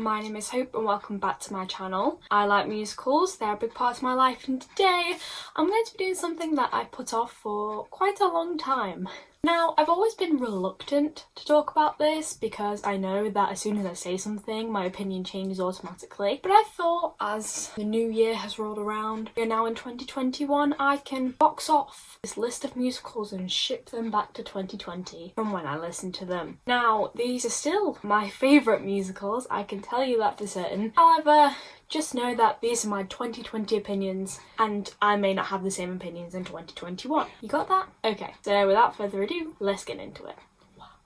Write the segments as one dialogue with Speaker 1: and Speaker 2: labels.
Speaker 1: my name is Hope and welcome back to my channel. I like musicals, they're a big part of my life, and today I'm going to be doing something that I put off for quite a long time. Now, I've always been reluctant to talk about this because I know that as soon as I say something, my opinion changes automatically. But I thought as the new year has rolled around, we're now in 2021, I can box off this list of musicals and ship them back to 2020 from when I listened to them. Now, these are still my favourite musicals, I can tell you that for certain. However, just know that these are my 2020 opinions and I may not have the same opinions in 2021. You got that? Okay, so without further ado, let's get into it.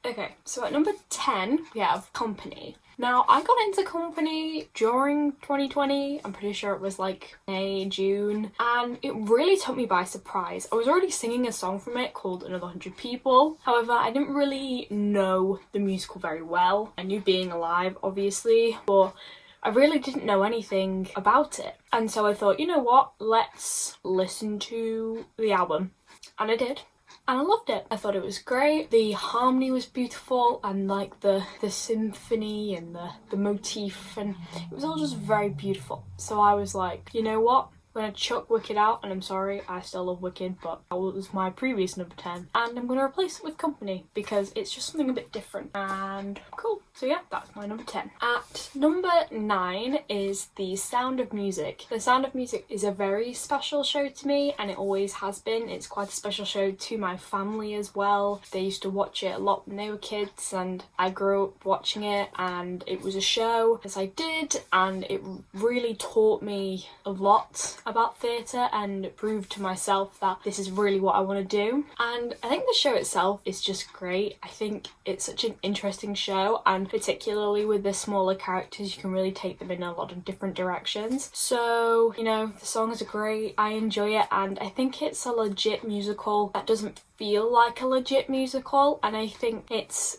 Speaker 1: Okay, so at number 10, we have Company. Now, I got into Company during 2020, I'm pretty sure it was like May, June, and it really took me by surprise. I was already singing a song from it called Another 100 People. However, I didn't really know the musical very well. I knew Being Alive, obviously, but I really didn't know anything about it. And so I thought, you know what, let's listen to the album. And I did. And I loved it. I thought it was great. The harmony was beautiful and like the symphony and the motif, and it was all just very beautiful. So I was like, you know what? I'm gonna chuck Wicked out, and I'm sorry, I still love Wicked, but that was my previous number 10. And I'm gonna replace it with Company because it's just something a bit different and cool. So yeah, that's my number 10. At number 9 is The Sound of Music. The Sound of Music is a very special show to me, and it always has been. It's quite a special show to my family as well. They used to watch it a lot when they were kids, and I grew up watching it, and it was a show as I did, and it really taught me a lot about theatre and proved to myself that this is really what I want to do. And I think the show itself is just great. I think it's such an interesting show, and particularly with the smaller characters, you can really take them in a lot of different directions. So, you know, the songs are great, I enjoy it, and I think it's a legit musical that doesn't feel like a legit musical, and I think it's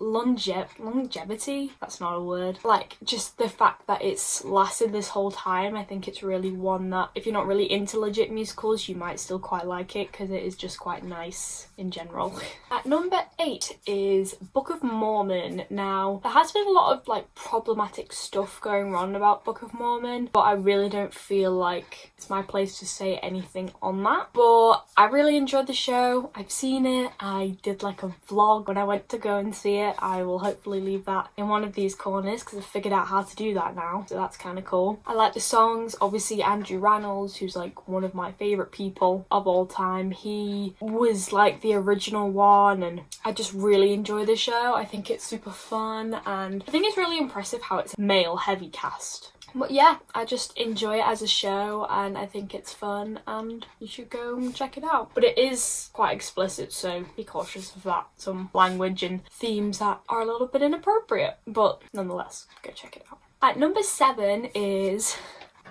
Speaker 1: longevity, that's not a word, like just the fact that it's lasted this whole time. I think it's really one that if you're not really into legit musicals, you might still quite like it because it is just quite nice in general. At number 8 is Book of Mormon. Now, there has been a lot of like problematic stuff going on about Book of Mormon, but I really don't feel like it's my place to say anything on that. But I really enjoyed the show. I've seen it. I did like a vlog when I went to go and see it. I will hopefully leave that in one of these corners because I've figured out how to do that now, so that's kind of cool. I like the songs. Obviously Andrew Rannells, who's like one of my favourite people of all time, he was like the original one, and I just really enjoy the show. I think it's super fun, and I think it's really impressive how it's a male heavy cast. But yeah, I just enjoy it as a show and I think it's fun and you should go and check it out. But it is quite explicit, so be cautious of that. Some language and themes that are a little bit inappropriate, but nonetheless, go check it out. At number 7 is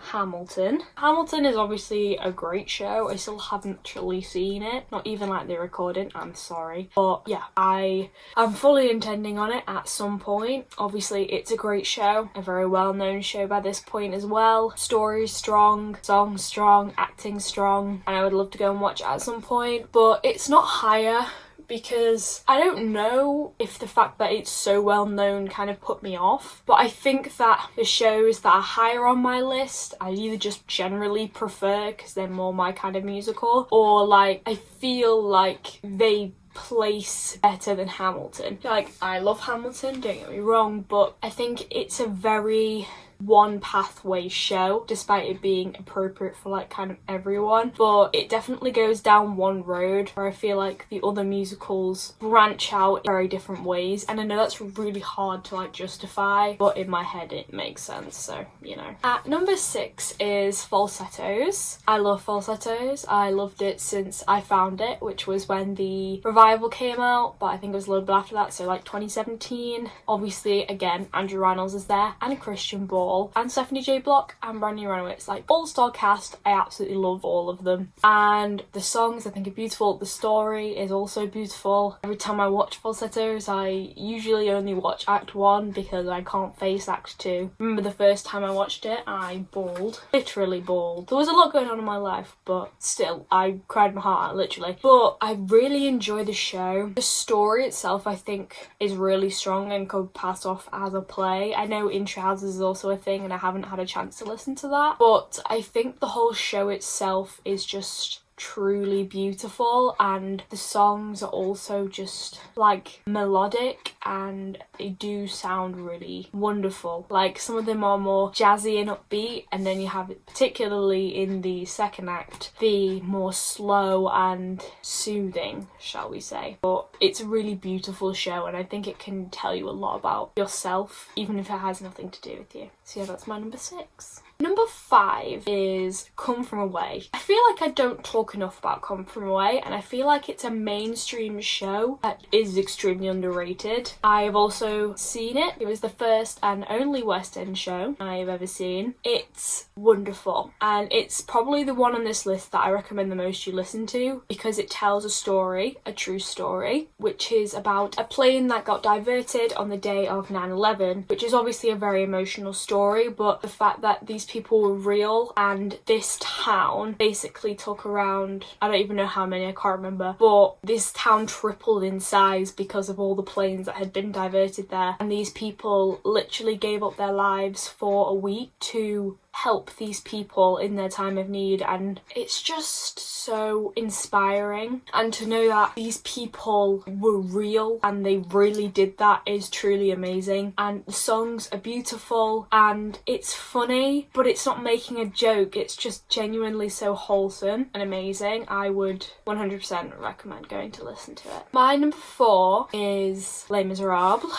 Speaker 1: Hamilton. Hamilton is obviously a great show. I still haven't actually seen it, not even like the recording, I'm sorry. But yeah, I am fully intending on it at some point. Obviously it's a great show, a very well-known show by this point as well. Story's strong, song's strong, acting's strong, and I would love to go and watch it at some point, but it's not higher because I don't know if the fact that it's so well known kind of put me off, but I think that the shows that are higher on my list I either just generally prefer because they're more my kind of musical, or like I feel like they place better than Hamilton. Like, I love Hamilton, don't get me wrong, but I think it's a very one pathway show despite it being appropriate for like kind of everyone, but it definitely goes down one road where I feel like the other musicals branch out in very different ways, and I know that's really hard to like justify, but in my head it makes sense, so you know. At number 6 is Falsettos. I love Falsettos. I loved it since I found it, which was when the revival came out, but I think it was a little bit after that, so like 2017. Obviously again, Andrew Rannells is there and Christian Borle. Hall, and Stephanie J. Block and Brandy Renowitz. Like, all-star cast, I absolutely love all of them. And the songs I think are beautiful. The story is also beautiful. Every time I watch falsettos, I usually only watch Act 1 because I can't face Act 2. Remember the first time I watched it, I bawled. Literally bawled. There was a lot going on in my life, but still, I cried my heart out, literally. But I really enjoy the show. The story itself, I think, is really strong and could pass off as a play. I know In Trousers is also a thing and I haven't had a chance to listen to that, but I think the whole show itself is just truly beautiful, and the songs are also just like melodic and they do sound really wonderful. Like, some of them are more jazzy and upbeat, and then you have it, particularly in the second act, the more slow and soothing, shall we say. But it's a really beautiful show and I think it can tell you a lot about yourself, even if it has nothing to do with you. So yeah, that's my number 6. Number 5 is Come From Away. I feel like I don't talk enough about Come From Away, and I feel like it's a mainstream show that is extremely underrated. I've also seen it. It was the first and only West End show I've ever seen. It's wonderful, and it's probably the one on this list that I recommend the most you listen to, because it tells a story, a true story, which is about a plane that got diverted on the day of 9/11, which is obviously a very emotional story, but the fact that these people were real, and this town basically took around, I don't even know how many, I can't remember, but this town tripled in size because of all the planes that had been diverted there, and these people literally gave up their lives for a week to help these people in their time of need, and it's just so inspiring. And to know that these people were real and they really did that is truly amazing. And the songs are beautiful and it's funny, but it's not making a joke, it's just genuinely so wholesome and amazing. I would 100% recommend going to listen to it. My number 4 is Les Miserables,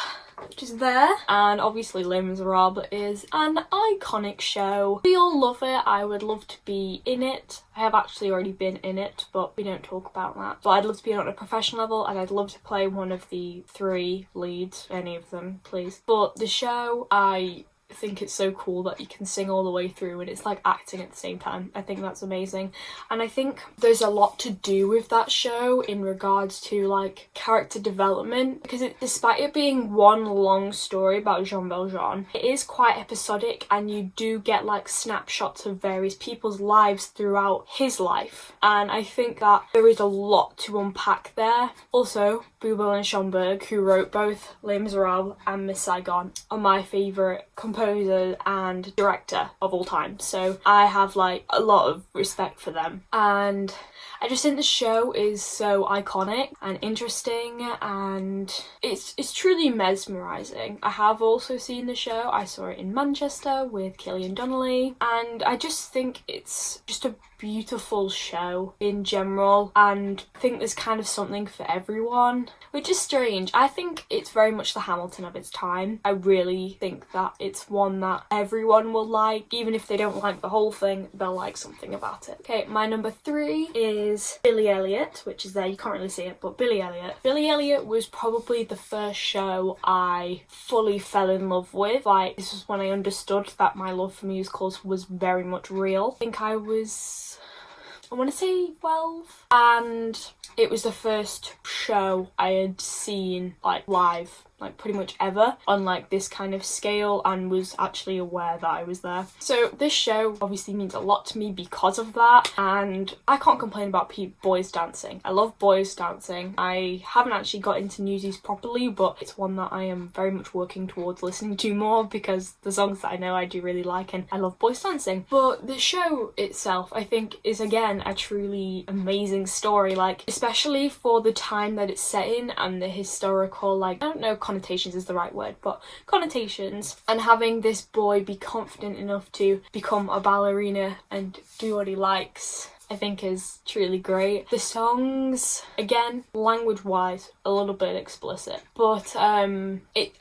Speaker 1: which is there, and obviously Les Miserables is an iconic show. We all love it. I would love to be in it. I have actually already been in it, but we don't talk about that. But I'd love to be on a professional level, and I'd love to play one of the 3 leads, any of them, please. But the show, I think it's so cool that you can sing all the way through and it's like acting at the same time. I think that's amazing, and I think there's a lot to do with that show in regards to like character development, because despite it being one long story about Jean Valjean, it is quite episodic and you do get like snapshots of various people's lives throughout his life, and I think that there is a lot to unpack there. Also, Boublil and Schomburg, who wrote both Les Miserables and Miss Saigon, are my favourite composer and director of all time, so I have like a lot of respect for them, and I just think the show is so iconic and interesting, and it's truly mesmerising. I have also seen the show. I saw it in Manchester with Cillian Donnelly, and I just think it's just a beautiful show in general, and I think there's kind of something for everyone, which is strange. I think it's very much the Hamilton of its time. I really think that it's one that everyone will like. Even if they don't like the whole thing, they'll like something about it. Okay, my number 3 is Billy Elliot, which is there, you can't really see it, but Billy Elliot. Billy Elliot was probably the first show I fully fell in love with. Like, this was when I understood that my love for musicals was very much real. I think I want to say 12, and it was the first show I had seen like live, like pretty much ever, on like this kind of scale, and was actually aware that I was there. So this show obviously means a lot to me because of that, and I can't complain about boys dancing. I love boys dancing. I haven't actually got into Newsies properly, but it's one that I am very much working towards listening to more, because the songs that I know I do really like, and I love boys dancing. But the show itself, I think, is again a truly amazing story, like especially for the time that it's set in and the historical, like, I don't know, connotations is the right word, but connotations, and having this boy be confident enough to become a ballerina and do what he likes I think is truly great. The songs, again, language-wise, a little bit explicit, but I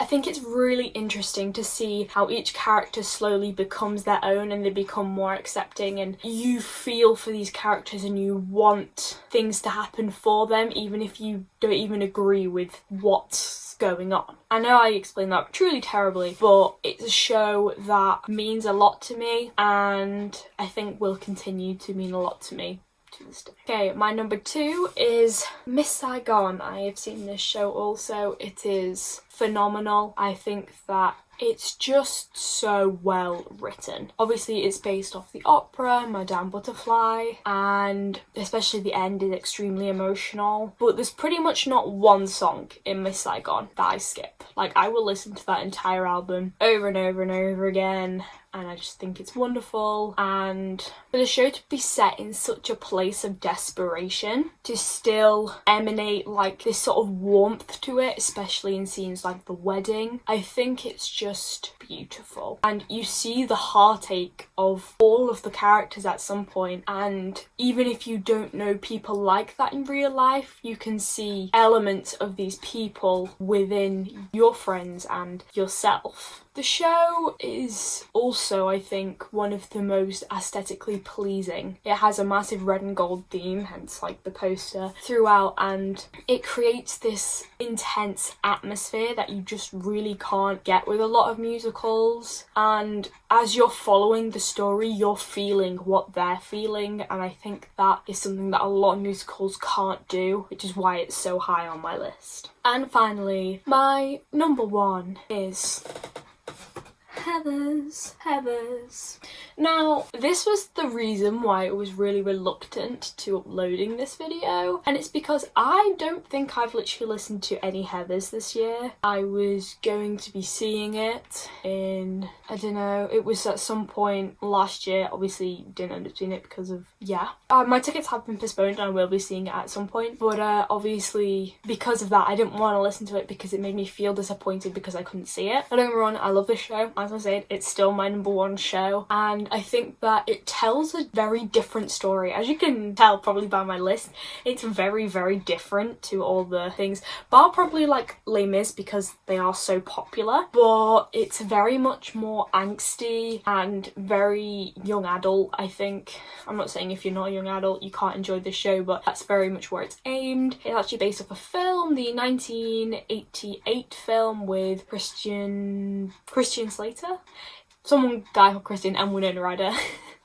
Speaker 1: think it's really interesting to see how each character slowly becomes their own and they become more accepting, and you feel for these characters and you want things to happen for them even if you don't even agree with what's going on. I know I explained that truly terribly, but it's a show that means a lot to me and I think will continue to mean a lot to me to this day. Okay, my number 2 is Miss Saigon. I have seen this show also. It is phenomenal. I think that it's just so well written. Obviously it's based off the opera Madame Butterfly, and especially the end is extremely emotional, but there's pretty much not one song in Miss Saigon that I skip. Like, I will listen to that entire album over and over and over again, and I just think it's wonderful. And for the show to be set in such a place of desperation, to still emanate like this sort of warmth to it, especially in scenes like the wedding, I think it's just beautiful. And you see the heartache of all of the characters at some point, and even if you don't know people like that in real life, you can see elements of these people within your friends and yourself. The show is also, I think, one of the most aesthetically pleasing. It has a massive red and gold theme, hence like the poster throughout, and it creates this intense atmosphere that you just really can't get with a lot of musicals. And as you're following the story, you're feeling what they're feeling, and I think that is something that a lot of musicals can't do, which is why it's so high on my list. And finally, my number 1 is Heathers. Now, this was the reason why I was really reluctant to uploading this video, and it's because I don't think I've literally listened to any Heathers this year. I was going to be seeing it in, I don't know, it was at some point last year. Obviously didn't end up seeing it because of, my tickets have been postponed and I will be seeing it at some point, but obviously because of that I didn't want to listen to it because it made me feel disappointed because I couldn't see it. But don't get me wrong, I love this show. As I said, it's still my number 1 show, and I think that it tells a very different story. As you can tell probably by my list, it's very, very different to all the things, bar probably like Les Mis because they are so popular, but it's very much more angsty and very young adult, I think. I'm not saying if you're not a young adult you can't enjoy this show, but that's very much where it's aimed. It's actually based off a film, the 1988 film with Christian Slater, some guy called Christian, and Winona Ryder.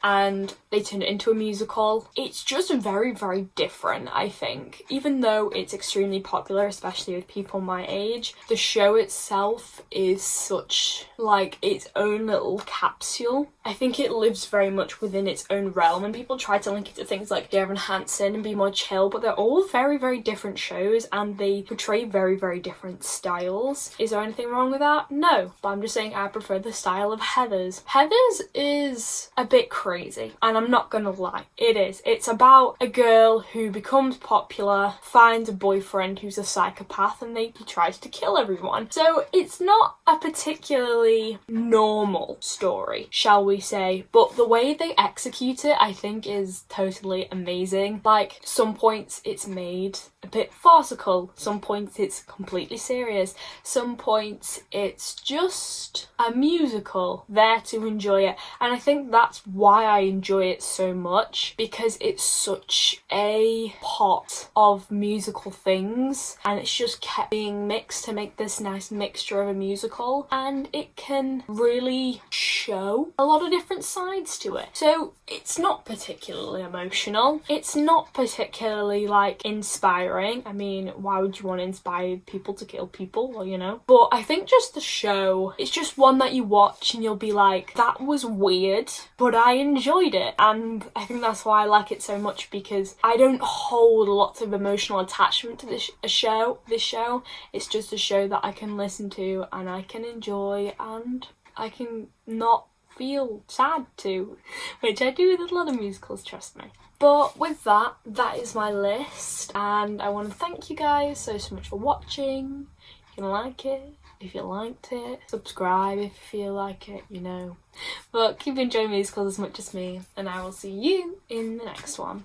Speaker 1: And they turned it into a musical. It's just very, very different, I think. Even though it's extremely popular, especially with people my age, the show itself is such like its own little capsule. I think it lives very much within its own realm, and people try to link it to things like Dear Evan Hansen and Be More Chill, but they're all very, very different shows and they portray very, very different styles. Is there anything wrong with that? No, but I'm just saying I prefer the style of Heathers. Heathers is a bit crazy, and I'm not gonna lie, it is. It's about a girl who becomes popular, finds a boyfriend who's a psychopath, and he tries to kill everyone. So it's not a particularly normal story, shall we say, but the way they execute it I think is totally amazing. Like, some points it's made a bit farcical, some points it's completely serious, some points it's just a musical there to enjoy it, and I think that's why I enjoy it so much, because it's such a pot of musical things and it's just kept being mixed to make this nice mixture of a musical, and it can really show a lot of different sides to it. So it's not particularly emotional, it's not particularly like inspiring. I mean, why would you want to inspire people to kill people? Well, you know. But I think just the show, it's just one that you watch and you'll be like, that was weird, but I enjoyed it. And I think that's why I like it so much, because I don't hold lots of emotional attachment to this show. It's just a show that I can listen to and I can enjoy, and I can not feel sad to, which I do with a lot of musicals, trust me. But with that, that is my list, and I want to thank you guys so much for watching. If you like it, if you liked it, subscribe if you feel like it, you know. But keep enjoying musicals as much as me, and I will see you in the next one.